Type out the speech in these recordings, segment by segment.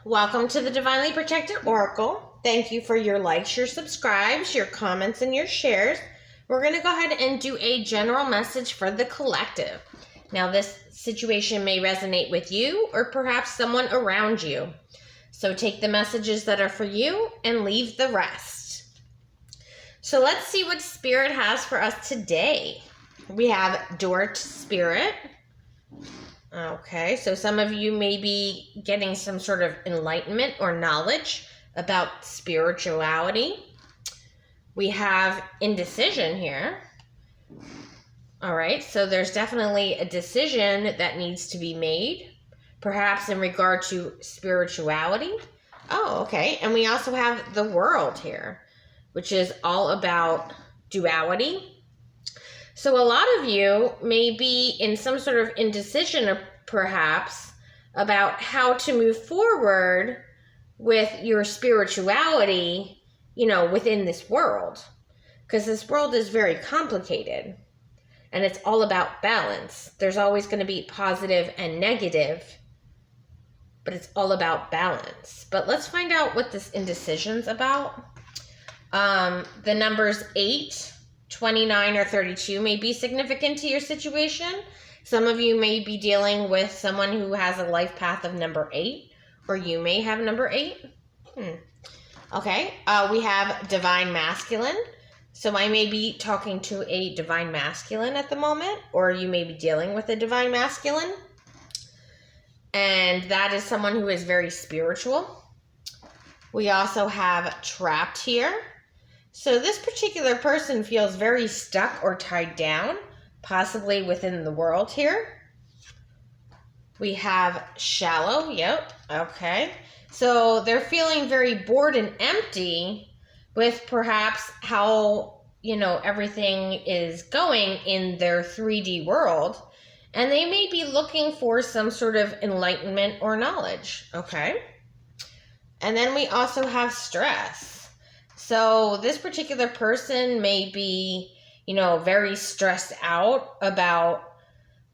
Welcome to the Divinely Protected Oracle. Thank you for your likes, your subscribes, your comments, and your shares. We're going to go ahead and do a general message for the collective. Now, this situation may resonate with you or perhaps someone around you. So take the messages that are for you and leave the rest. So let's see what Spirit has for us today. We have Door to Spirit. Okay, so some of you may be getting some sort of enlightenment or knowledge about spirituality. We have indecision here. All right, so there's definitely a decision that needs to be made, perhaps in regard to spirituality. Oh, okay, and we also have the World here, which is all about duality. So a lot of you may be in some sort of indecision, perhaps, about how to move forward with your spirituality, within this world. Because this world is very complicated, and it's all about balance. There's always going to be positive and negative, but it's all about balance. But let's find out what this indecision's about. The numbers 8, 29, or 32 may be significant to your situation. Some of you may be dealing with someone who has a life path of number 8, or you may have number 8. Okay, we have Divine Masculine. So I may be talking to a Divine Masculine at the moment, or you may be dealing with a Divine Masculine. And that is someone who is very spiritual. We also have Trapped here. So this particular person feels very stuck or tied down, possibly within the world here. We have Shallow, yep, okay. So they're feeling very bored and empty with perhaps how, everything is going in their 3D world. And they may be looking for some sort of enlightenment or knowledge, okay? And then we also have Stress. So this particular person may be, very stressed out about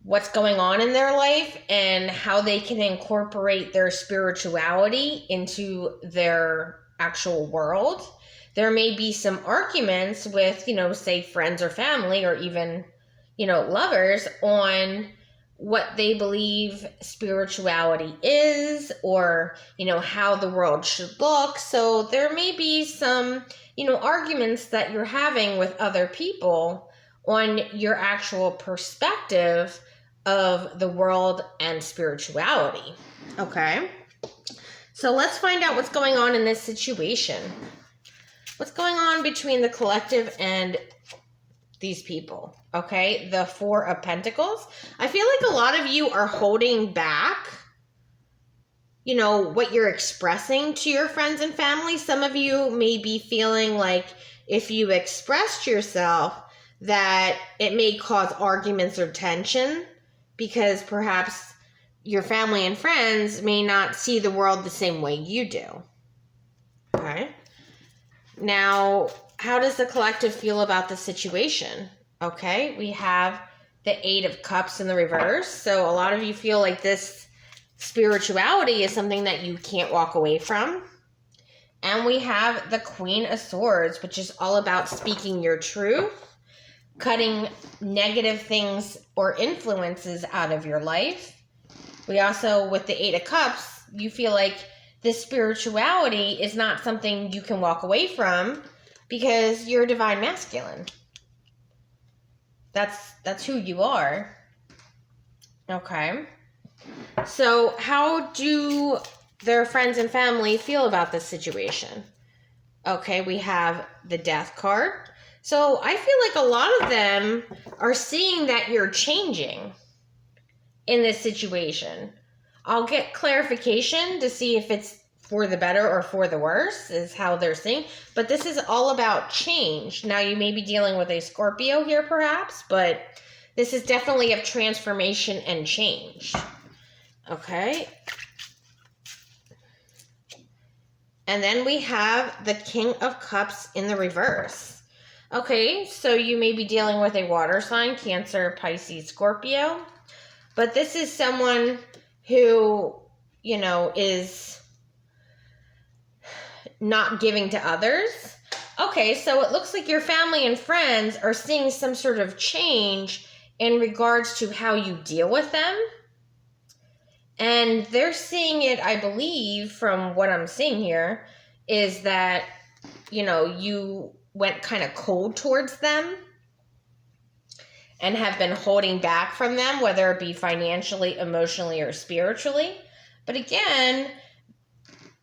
what's going on in their life and how they can incorporate their spirituality into their actual world. There may be some arguments with, say friends or family or even, lovers on what they believe spirituality is, or, how the world should look. So there may be some, arguments that you're having with other people on your actual perspective of the world and spirituality. Okay. So let's find out what's going on in this situation. What's going on between the collective and these people? Okay, the Four of Pentacles. I feel like a lot of you are holding back, what you're expressing to your friends and family. Some of you may be feeling like if you expressed yourself that it may cause arguments or tension because perhaps your family and friends may not see the world the same way you do. Okay. Now, how does the collective feel about the situation? Okay, we have the 8 of Cups in the reverse. So a lot of you feel like this spirituality is something that you can't walk away from. And we have the Queen of Swords, which is all about speaking your truth, cutting negative things or influences out of your life. We also, with the 8 of Cups, you feel like this spirituality is not something you can walk away from because you're Divine Masculine. That's who you are. Okay. So how do their friends and family feel about this situation? Okay, we have the Death card. So I feel like a lot of them are seeing that you're changing in this situation. I'll get clarification to see if it's for the better or for the worse is how they're seeing. But this is all about change. Now, you may be dealing with a Scorpio here perhaps, but this is definitely of transformation and change. Okay. And then we have the King of Cups in the reverse. Okay, so you may be dealing with a water sign, Cancer, Pisces, Scorpio. But this is someone who, is not giving to others. Okay, so it looks like your family and friends are seeing some sort of change in regards to how you deal with them. And they're seeing it, I believe, from what I'm seeing here, is that, you went kind of cold towards them and have been holding back from them, whether it be financially, emotionally, or spiritually. But again,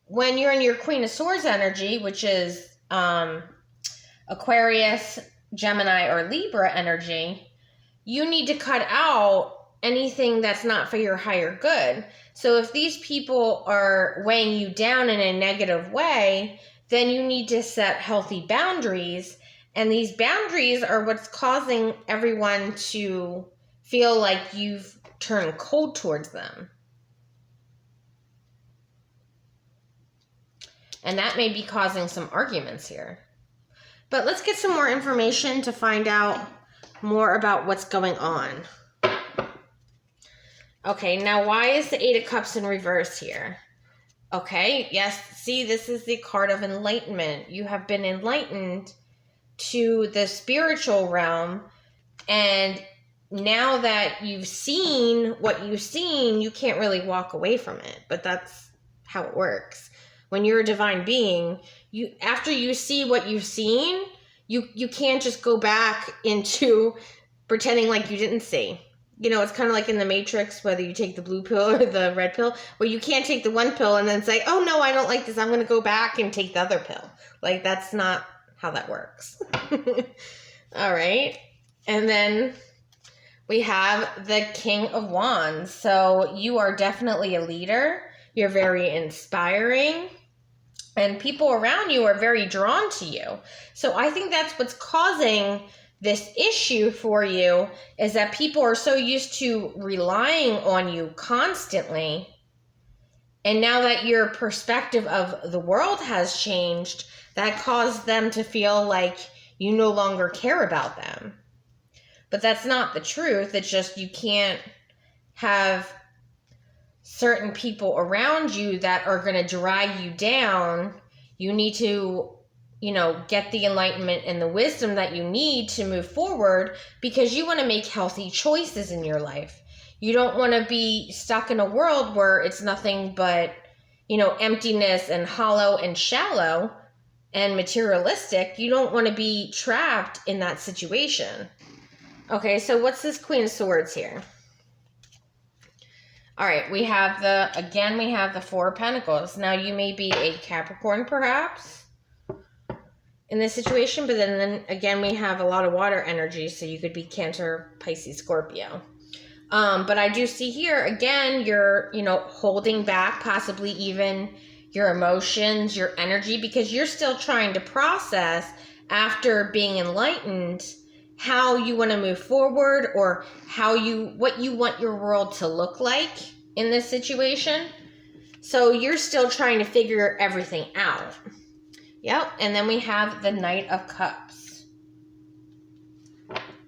when you're in your Queen of Swords energy, which is Aquarius, Gemini, or Libra energy, you need to cut out anything that's not for your higher good. So if these people are weighing you down in a negative way, then you need to set healthy boundaries. And these boundaries are what's causing everyone to feel like you've turned cold towards them. And that may be causing some arguments here. But let's get some more information to find out more about what's going on. Okay, now why is the Eight of Cups in reverse here? Okay, yes, see, this is the card of enlightenment. You have been enlightened to the spiritual realm, and now that you've seen what you've seen, you can't really walk away from it. But that's how it works. When you're a divine being, after you see what you've seen, you can't just go back into pretending like you didn't see. It's kind of like in the Matrix, whether you take the blue pill or the red pill, where you can't take the one pill and then say, oh no, I don't like this, I'm going to go back and take the other pill. Like, that's not how that works. All right. And then we have the King of Wands. So you are definitely a leader. You're very inspiring. And people around you are very drawn to you. So I think that's what's causing this issue for you, is that people are so used to relying on you constantly. And now that your perspective of the world has changed, that caused them to feel like you no longer care about them. But that's not the truth. It's just you can't have certain people around you that are going to drag you down. You need to, get the enlightenment and the wisdom that you need to move forward, because you want to make healthy choices in your life. You don't want to be stuck in a world where it's nothing but, emptiness and hollow and shallow and materialistic. You don't want to be trapped in that situation. Okay, so what's this Queen of Swords here? All right, we have the Four of Pentacles. Now, you may be a Capricorn, perhaps, in this situation, but then again, we have a lot of water energy, so you could be Cancer, Pisces, Scorpio. But I do see here, again, you're, holding back possibly even your emotions, your energy, because you're still trying to process, after being enlightened, how you want to move forward, or what you want your world to look like in this situation. So you're still trying to figure everything out. Yep. And then we have the Knight of Cups.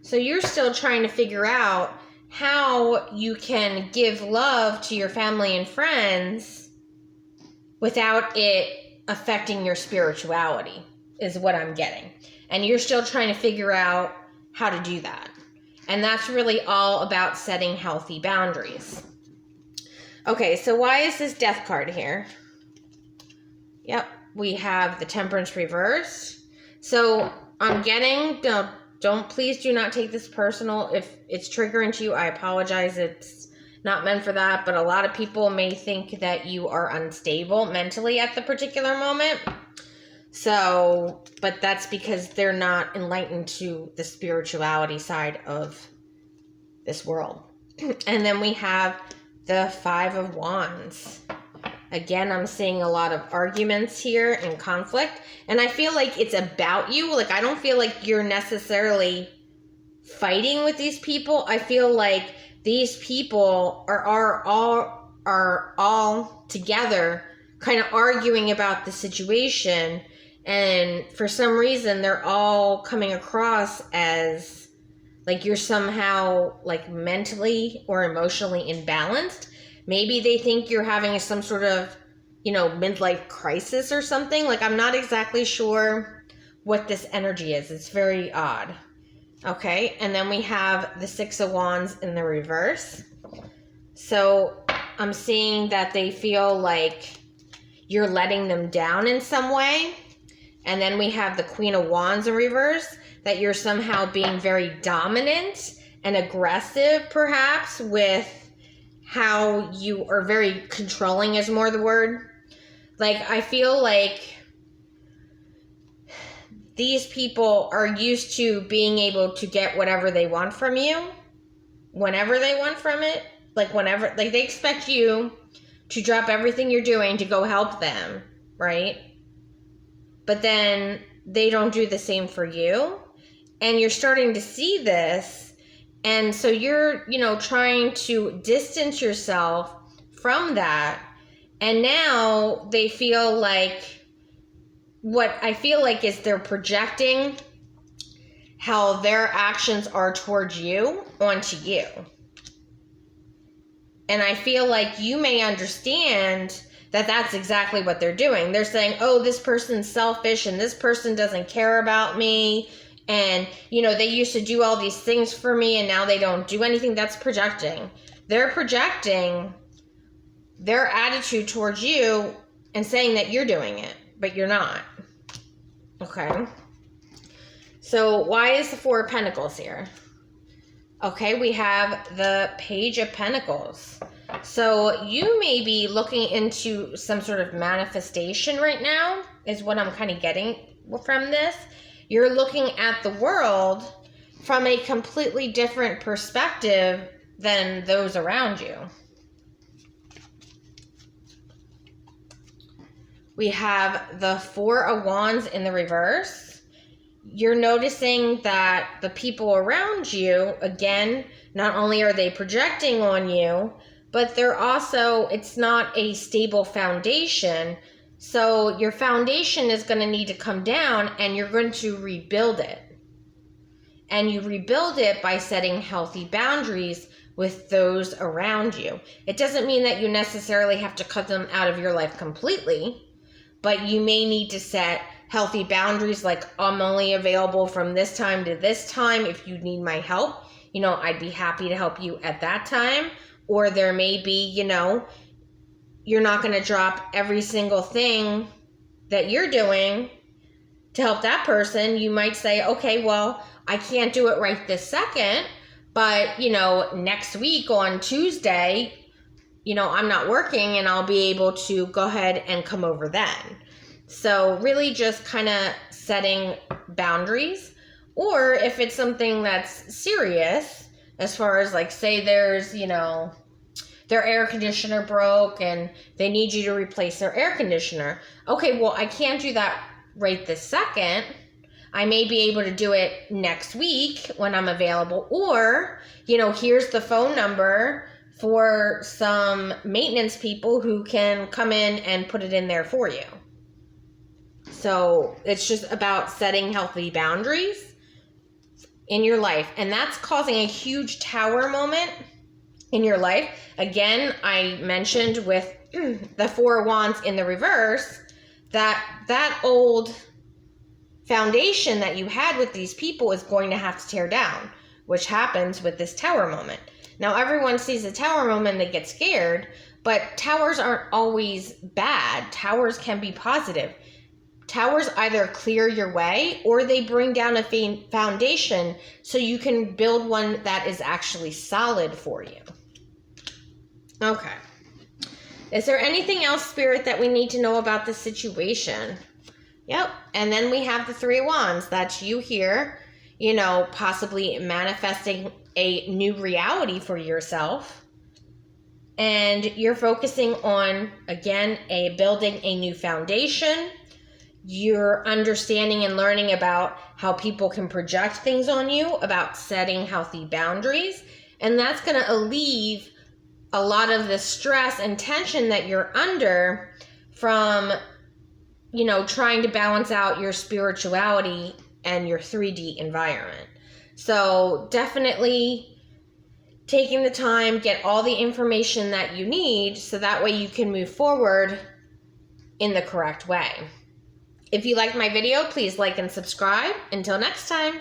So you're still trying to figure out how you can give love to your family and friends without it affecting your spirituality, is what I'm getting. And you're still trying to figure out how to do that. And that's really all about setting healthy boundaries. Okay, so why is this Death card here? Yep, we have the Temperance reversed. So I'm getting, please do not take this personal. If it's triggering to you, I apologize. It's not meant for that. But a lot of people may think that you are unstable mentally at the particular moment. So, but that's because they're not enlightened to the spirituality side of this world. And then we have the Five of Wands. Again, I'm seeing a lot of arguments here and conflict. And I feel like it's about you. Like, I don't feel like you're necessarily fighting with these people. I feel like these people are all together kind of arguing about the situation. And for some reason, they're all coming across as like you're somehow like mentally or emotionally imbalanced. Maybe they think you're having some sort of midlife crisis or something. Like, I'm not exactly sure what this energy is. It's very odd. Okay, and then we have the Six of Wands in the reverse. So I'm seeing that they feel like you're letting them down in some way. And then we have the Queen of Wands in reverse, that you're somehow being very dominant and aggressive, perhaps, with how you are very controlling is more the word. Like, I feel like these people are used to being able to get whatever they want from you, whenever they want from it. Like, whenever, like, they expect you to drop everything you're doing to go help them, right? But then they don't do the same for you. And you're starting to see this. And so you're, trying to distance yourself from that. And now they feel like, what I feel like is they're projecting how their actions are towards you onto you. And I feel like you may understand that that's exactly what they're doing. They're saying, oh, this person's selfish and this person doesn't care about me. And, they used to do all these things for me and now they don't do anything. That's projecting. They're projecting their attitude towards you and saying that you're doing it, but you're not. Okay. So why is the Four of Pentacles here? Okay, we have the Page of Pentacles. So you may be looking into some sort of manifestation right now, is what I'm kind of getting from this. You're looking at the world from a completely different perspective than those around you. We have the Four of Wands in the reverse. You're noticing that the people around you, again, not only are they projecting on you, but they're also, it's not a stable foundation. So your foundation is going to need to come down and you're going to rebuild it. And you rebuild it by setting healthy boundaries with those around you. It doesn't mean that you necessarily have to cut them out of your life completely, but you may need to set healthy boundaries, like, I'm only available from this time to this time. If you need my help, I'd be happy to help you at that time. Or there may be, you're not going to drop every single thing that you're doing to help that person. You might say, okay, well, I can't do it right this second, but, next week on Tuesday, I'm not working and I'll be able to go ahead and come over then. So really just kind of setting boundaries. Or if it's something that's serious, as far as like, say there's, their air conditioner broke and they need you to replace their air conditioner. Okay, well, I can't do that right this second. I may be able to do it next week when I'm available. Or, here's the phone number for some maintenance people who can come in and put it in there for you. So it's just about setting healthy boundaries in your life. And that's causing a huge tower moment in your life. Again, I mentioned with the Four of Wands in the reverse, that old foundation that you had with these people is going to have to tear down, which happens with this tower moment. Now, everyone sees the tower moment and they get scared, but towers aren't always bad. Towers can be positive. Towers either clear your way or they bring down a foundation so you can build one that is actually solid for you. Okay. Is there anything else, Spirit, that we need to know about the situation? Yep. And then we have the Three of Wands. That's you here, possibly manifesting a new reality for yourself. And you're focusing on, again, building a new foundation. You're understanding and learning about how people can project things on you, about setting healthy boundaries. And that's going to alleviate a lot of the stress and tension that you're under from, trying to balance out your spirituality and your 3D environment. So definitely taking the time, get all the information that you need so that way you can move forward in the correct way. If you liked my video, please like and subscribe. Until next time.